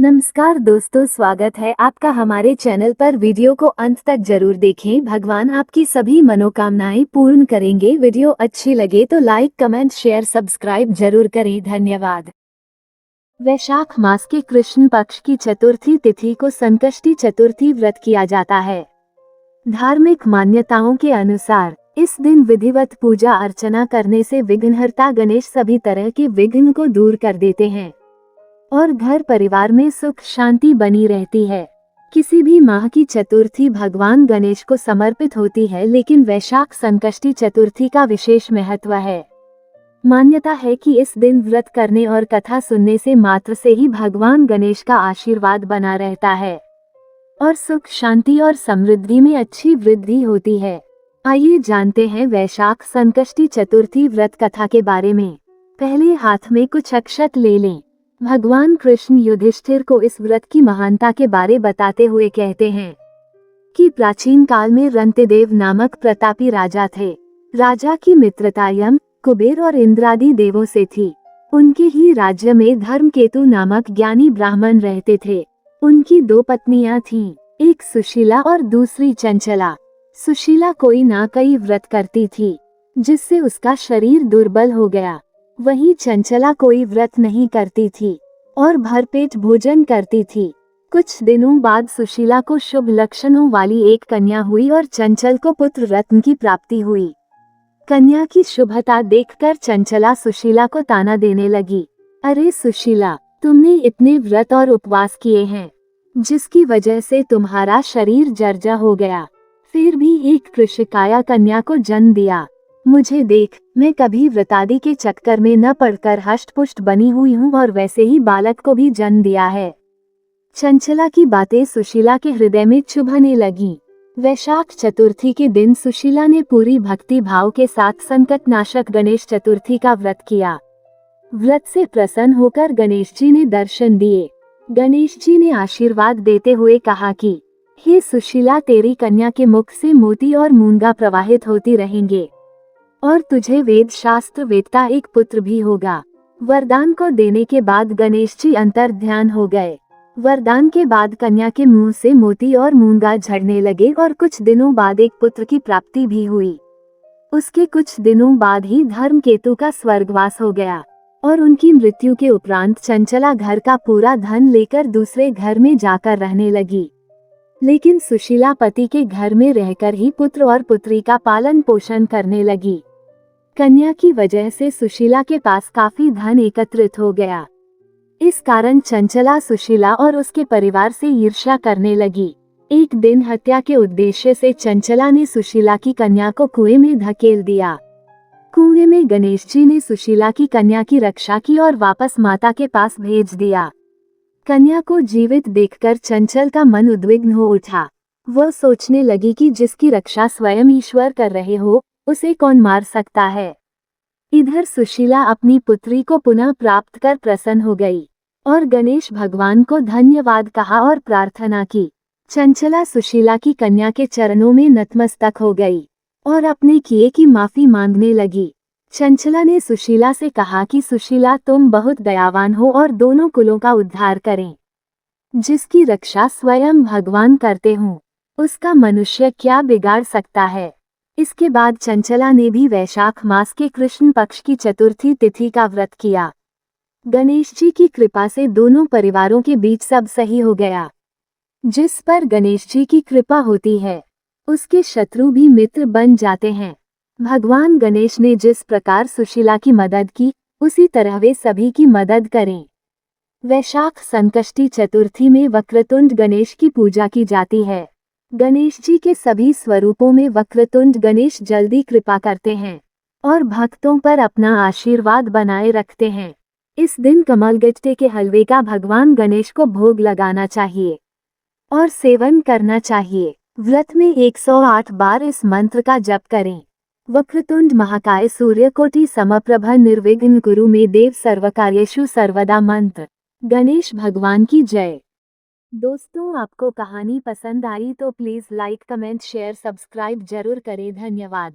नमस्कार दोस्तों, स्वागत है आपका हमारे चैनल पर। वीडियो को अंत तक जरूर देखें। भगवान आपकी सभी मनोकामनाएं पूर्ण करेंगे। वीडियो अच्छी लगे तो लाइक, कमेंट, शेयर, सब्सक्राइब जरूर करें। धन्यवाद। वैशाख मास के कृष्ण पक्ष की चतुर्थी तिथि को संकष्टी चतुर्थी व्रत किया जाता है। धार्मिक मान्यताओं के अनुसार इस दिन विधिवत पूजा अर्चना करने से विघ्नहर्ता गणेश सभी तरह के विघ्न को दूर कर देते हैं और घर परिवार में सुख शांति बनी रहती है। किसी भी माह की चतुर्थी भगवान गणेश को समर्पित होती है, लेकिन वैशाख संकष्टी चतुर्थी का विशेष महत्व है। मान्यता है कि इस दिन व्रत करने और कथा सुनने से मात्र से ही भगवान गणेश का आशीर्वाद बना रहता है और सुख शांति और समृद्धि में अच्छी वृद्धि होती है। आइए जानते हैं वैशाख संकष्टी चतुर्थी व्रत कथा के बारे में। पहले हाथ में कुछ अक्षत ले लें। भगवान कृष्ण युधिष्ठिर को इस व्रत की महानता के बारे बताते हुए कहते हैं कि प्राचीन काल में रंतिदेव नामक प्रतापी राजा थे। राजा की मित्रता यम, कुबेर और इंद्रादि देवों से थी। उनके ही राज्य में धर्मकेतु नामक ज्ञानी ब्राह्मण रहते थे। उनकी दो पत्नियां थीं, एक सुशीला और दूसरी चंचला। सुशीला कोई ना कई व्रत करती थी, जिससे उसका शरीर दुर्बल हो गया। वहीं चंचला कोई व्रत नहीं करती थी और भरपेट भोजन करती थी। कुछ दिनों बाद सुशीला को शुभ लक्षणों वाली एक कन्या हुई और चंचल को पुत्र रत्न की प्राप्ति हुई। कन्या की शुभता देखकर चंचला सुशीला को ताना देने लगी, अरे सुशीला, तुमने इतने व्रत और उपवास किए हैं, जिसकी वजह से तुम्हारा शरीर जर्जर हो गया, फिर भी एक कृषिकाया कन्या को जन्म दिया। मुझे देख, मैं कभी व्रतादि के चक्कर में न पड़कर हष्ट-पुष्ट बनी हुई हूँ और वैसे ही बालक को भी जन्म दिया है। चंचला की बातें सुशीला के हृदय में चुभने लगीं। वैशाख चतुर्थी के दिन सुशीला ने पूरी भक्ति भाव के साथ संकटनाशक गणेश चतुर्थी का व्रत किया। व्रत से प्रसन्न होकर गणेश जी ने दर्शन दिए। गणेश जी ने आशीर्वाद देते हुए कहा कि हे सुशीला, तेरी कन्या के मुख से मोती और मूंगा प्रवाहित होती रहेंगे और तुझे वेद शास्त्र वेदता एक पुत्र भी होगा। वरदान को देने के बाद गणेश जी अंतर ध्यान हो गए। वरदान के बाद कन्या के मुंह से मोती और मूंगा झड़ने लगे और कुछ दिनों बाद एक पुत्र की प्राप्ति भी हुई। उसके कुछ दिनों बाद ही धर्मकेतु का स्वर्गवास हो गया और उनकी मृत्यु के उपरांत चंचला घर का पूरा धन लेकर दूसरे घर में जाकर रहने लगी। लेकिन सुशीला पति के घर में रहकर ही पुत्र और पुत्री का पालन पोषण करने लगी। कन्या की वजह से सुशीला के पास काफी धन एकत्रित हो गया। इस कारण चंचला सुशीला और उसके परिवार से ईर्ष्या करने लगी। एक दिन हत्या के उद्देश्य से चंचला ने सुशीला की कन्या को कुएं में धकेल दिया। कुएं में गणेश जी ने सुशीला की कन्या की रक्षा की और वापस माता के पास भेज दिया। कन्या को जीवित देखकर चंचल का मन उद्विग्न हो उठा। वह सोचने लगी कि जिसकी रक्षा स्वयं ईश्वर कर रहे हो, उसे कौन मार सकता है। इधर सुशीला अपनी पुत्री को पुनः प्राप्त कर प्रसन्न हो गई और गणेश भगवान को धन्यवाद कहा और प्रार्थना की। चंचला सुशीला की कन्या के चरणों में नतमस्तक हो गई और अपने किए की माफी मांगने लगी। चंचला ने सुशीला से कहा कि सुशीला, तुम बहुत दयावान हो और दोनों कुलों का उद्धार करें। जिसकी रक्षा स्वयं भगवान करते हों, उसका मनुष्य क्या बिगाड़ सकता है। इसके बाद चंचला ने भी वैशाख मास के कृष्ण पक्ष की चतुर्थी तिथि का व्रत किया। गणेश जी की कृपा से दोनों परिवारों के बीच सब सही हो गया। जिस पर गणेश जी की कृपा होती है, उसके शत्रु भी मित्र बन जाते हैं। भगवान गणेश ने जिस प्रकार सुशीला की मदद की, उसी तरह वे सभी की मदद करें। वैशाख संकष्टी चतुर्थी में वक्रतुंड गणेश की पूजा की जाती है। गणेश जी के सभी स्वरूपों में वक्रतुंड गणेश जल्दी कृपा करते हैं और भक्तों पर अपना आशीर्वाद बनाए रखते हैं। इस दिन कमलगट्टे के हलवे का भगवान गणेश को भोग लगाना चाहिए और सेवन करना चाहिए। व्रत में 108 बार इस मंत्र का जप करें। वक्रतुंड महाकाय सूर्यकोटि समप्रभ निर्विघ्न कुरु मे देव सर्वकार्येषु सर्वदा मंत्र। गणेश भगवान की जय। दोस्तों, आपको कहानी पसंद आई तो please like, comment, share, subscribe जरूर करें। धन्यवाद।